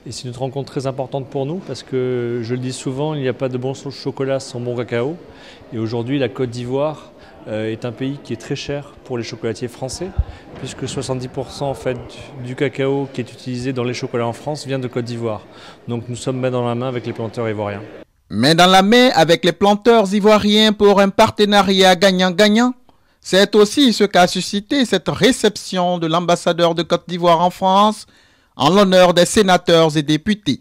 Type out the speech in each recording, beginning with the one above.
Et c'est une rencontre très importante pour nous parce que, je le dis souvent, il n'y a pas de bon chocolat sans bon cacao. Et aujourd'hui, la Côte d'Ivoire est un pays qui est très cher pour les chocolatiers français, puisque 70% en fait, du cacao qui est utilisé dans les chocolats en France vient de Côte d'Ivoire. Donc nous sommes main dans la main avec les planteurs ivoiriens. Main dans la main avec les planteurs ivoiriens pour un partenariat gagnant-gagnant. C'est aussi ce qu'a suscité cette réception de l'ambassadeur de Côte d'Ivoire en France en l'honneur des sénateurs et députés.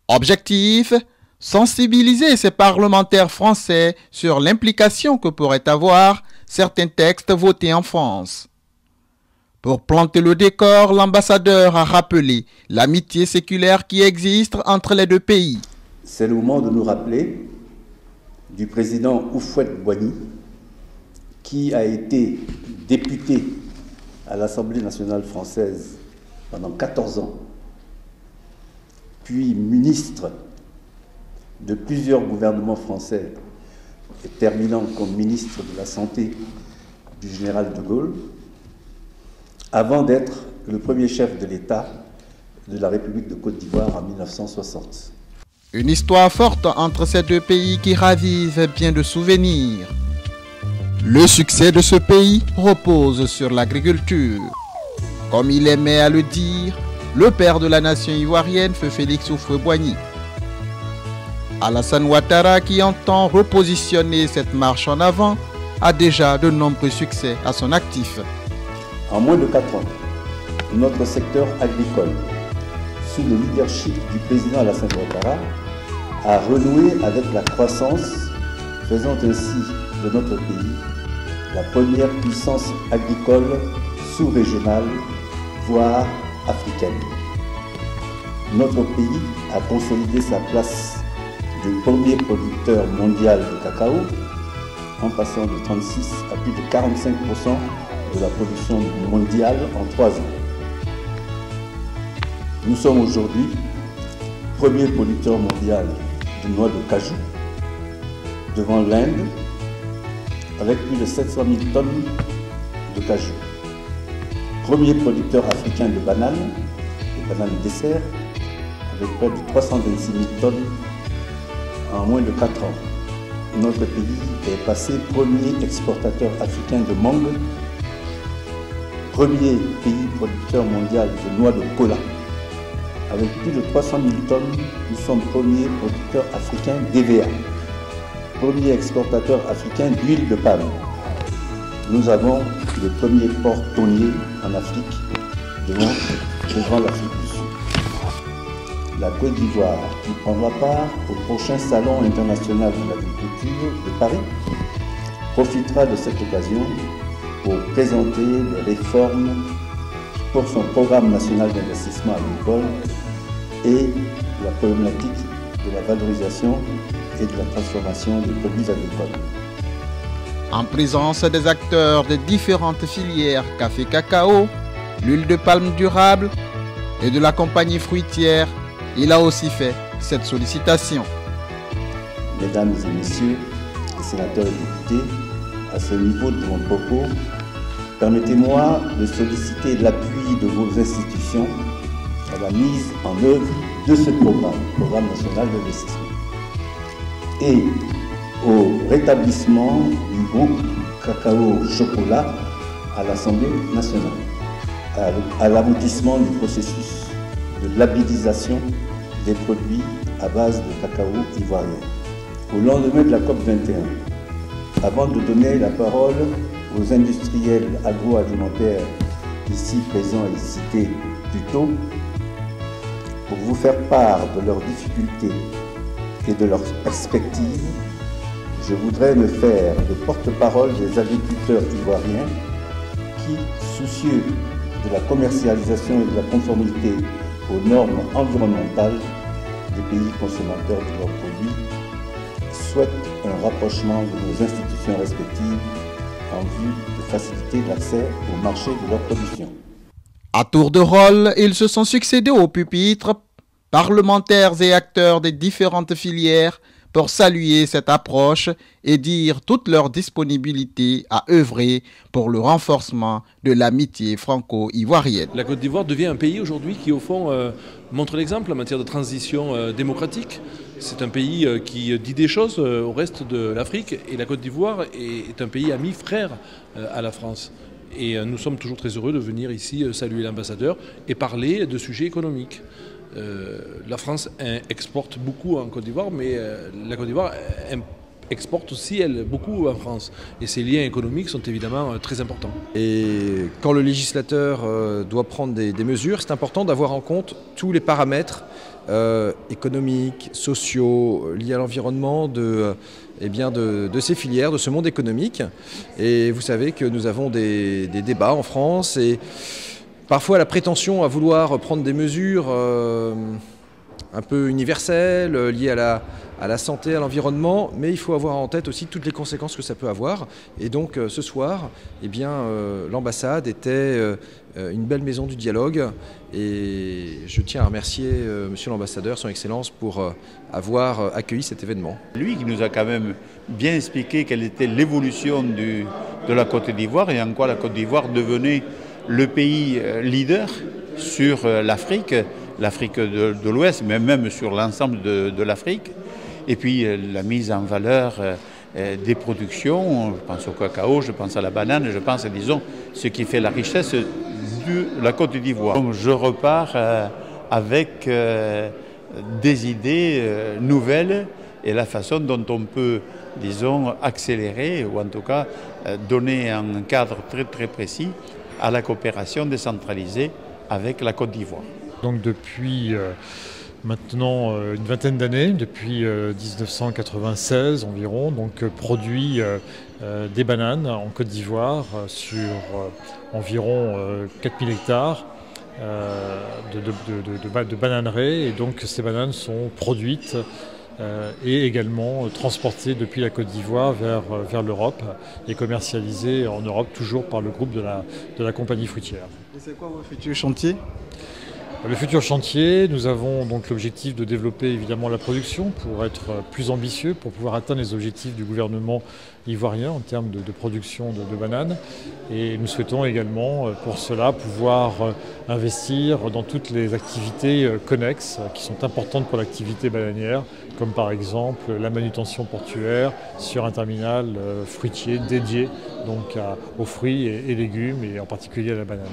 Objectif, sensibiliser ces parlementaires français sur l'implication que pourraient avoir certains textes votés en France. Pour planter le décor, l'ambassadeur a rappelé l'amitié séculaire qui existe entre les deux pays. C'est le moment de nous rappeler du président Houphouët-Boigny, qui a été député à l'Assemblée nationale française pendant 14 ans, puis ministre de plusieurs gouvernements français, et terminant comme ministre de la Santé du général de Gaulle, avant d'être le premier chef de l'État de la République de Côte d'Ivoire en 1960. Une histoire forte entre ces deux pays qui ravive bien de souvenirs. Le succès de ce pays repose sur l'agriculture. Comme il aimait à le dire, le père de la nation ivoirienne, feu Félix Houphouët-Boigny. Alassane Ouattara, qui entend repositionner cette marche en avant, a déjà de nombreux succès à son actif. En moins de 4 ans, notre secteur agricole, sous le leadership du président Alassane Ouattara, a renoué avec la croissance, faisant ainsi de notre pays la première puissance agricole sous-régionale, voire africaine. Notre pays a consolidé sa place de premier producteur mondial de cacao, en passant de 36 à plus de 45% de la production mondiale en 3 ans. Nous sommes aujourd'hui premier producteur mondial de noix de cajou, devant l'Inde, avec plus de 700 000 tonnes de cajou. Premier producteur africain de bananes dessert, avec près de 326 000 tonnes en moins de 4 ans. Notre pays est passé premier exportateur africain de mangue, premier pays producteur mondial de noix de cola. Avec plus de 300 000 tonnes, nous sommes premier producteur africain d'EVA, premier exportateur africain d'huile de palme. Nous avons le premier port tonnier en Afrique, devant l'Afrique du Sud. La Côte d'Ivoire, qui prendra part au prochain Salon international de l'agriculture de Paris, profitera de cette occasion pour présenter les réformes pour son programme national d'investissement agricole et la problématique de la valorisation et de la transformation des produits agricoles. En présence des acteurs des différentes filières café-cacao, l'huile de palme durable et de la compagnie fruitière, il a aussi fait cette sollicitation. Mesdames et messieurs les sénateurs et députés, à ce niveau de mon propos, permettez-moi de solliciter l'appui de vos institutions à la mise en œuvre de ce programme national d'investissement, et au rétablissement du groupe cacao-chocolat à l'Assemblée nationale, à l'aboutissement du processus de labellisation des produits à base de cacao ivoirien. Au lendemain de la COP21, avant de donner la parole aux industriels agroalimentaires ici présents et cités plus tôt, pour vous faire part de leurs difficultés et de leurs perspectives, je voudrais me faire le porte-parole des agriculteurs ivoiriens qui, soucieux de la commercialisation et de la conformité aux normes environnementales des pays consommateurs de leurs produits, souhaitent un rapprochement de nos institutions respectives en vue de faciliter l'accès au marché de leur production. À tour de rôle, ils se sont succédés au pupitre, parlementaires et acteurs des différentes filières, pour saluer cette approche et dire toute leur disponibilité à œuvrer pour le renforcement de l'amitié franco-ivoirienne. La Côte d'Ivoire devient un pays aujourd'hui qui, au fond, montre l'exemple en matière de transition démocratique. C'est un pays qui dit des choses au reste de l'Afrique et la Côte d'Ivoire est un pays ami, frère à la France. Et nous sommes toujours très heureux de venir ici saluer l'ambassadeur et parler de sujets économiques. La France exporte beaucoup en Côte d'Ivoire, mais la Côte d'Ivoire exporte aussi, elle, beaucoup en France. Et ces liens économiques sont évidemment très importants. Et quand le législateur doit prendre des mesures, c'est important d'avoir en compte tous les paramètres économiques, sociaux, liés à l'environnement de ces filières, de ce monde économique. Et vous savez que nous avons des débats en France et parfois la prétention à vouloir prendre des mesures un peu universelles, liées à la santé, à l'environnement, mais il faut avoir en tête aussi toutes les conséquences que ça peut avoir. Et donc ce soir, l'ambassade était une belle maison du dialogue et je tiens à remercier Monsieur l'ambassadeur, son Excellence, pour avoir accueilli cet événement. Lui qui nous a quand même bien expliqué quelle était l'évolution de la Côte d'Ivoire et en quoi la Côte d'Ivoire devenait le pays leader sur l'Afrique de l'Ouest, mais même sur l'ensemble de l'Afrique. Et puis la mise en valeur des productions, je pense au cacao, je pense à la banane, je pense, disons, ce qui fait la richesse de la Côte d'Ivoire. Donc je repars avec des idées nouvelles et la façon dont on peut, disons, accélérer ou en tout cas donner un cadre très très précis à la coopération décentralisée avec la Côte d'Ivoire. Donc depuis maintenant une vingtaine d'années, depuis 1996 environ, produit des bananes en Côte d'Ivoire sur environ 4000 hectares de bananeraies. Et donc ces bananes sont produites et également transportées depuis la Côte d'Ivoire vers l'Europe et commercialisées en Europe toujours par le groupe de la compagnie fruitière. Et c'est quoi vos futurs chantiers ? Le futur chantier, nous avons donc l'objectif de développer évidemment la production pour être plus ambitieux, pour pouvoir atteindre les objectifs du gouvernement ivoirien en termes de production de bananes. Et nous souhaitons également pour cela pouvoir investir dans toutes les activités connexes qui sont importantes pour l'activité bananière, comme par exemple la manutention portuaire sur un terminal fruitier dédié donc aux fruits et légumes et en particulier à la banane.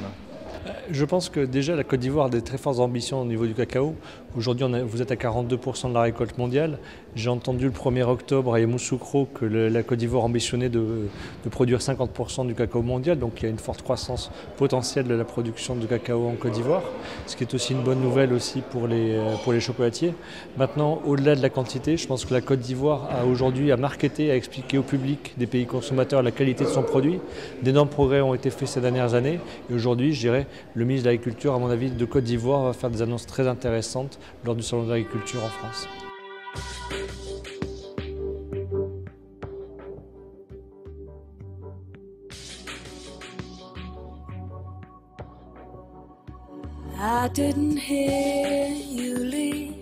Je pense que déjà la Côte d'Ivoire a des très fortes ambitions au niveau du cacao. Aujourd'hui, vous êtes à 42% de la récolte mondiale. J'ai entendu le 1er octobre à Yamoussoukro que la Côte d'Ivoire ambitionnait de produire 50% du cacao mondial. Donc il y a une forte croissance potentielle de la production de cacao en Côte d'Ivoire, ce qui est aussi une bonne nouvelle aussi pour les chocolatiers. Maintenant, au-delà de la quantité, je pense que la Côte d'Ivoire a aujourd'hui à marketer, à expliquer au public des pays consommateurs la qualité de son produit. D'énormes progrès ont été faits ces dernières années. Et aujourd'hui, je dirais, le ministre de l'Agriculture, à mon avis, de Côte d'Ivoire va faire des annonces très intéressantes lors du Salon de l'Agriculture en France. I didn't hear you leave.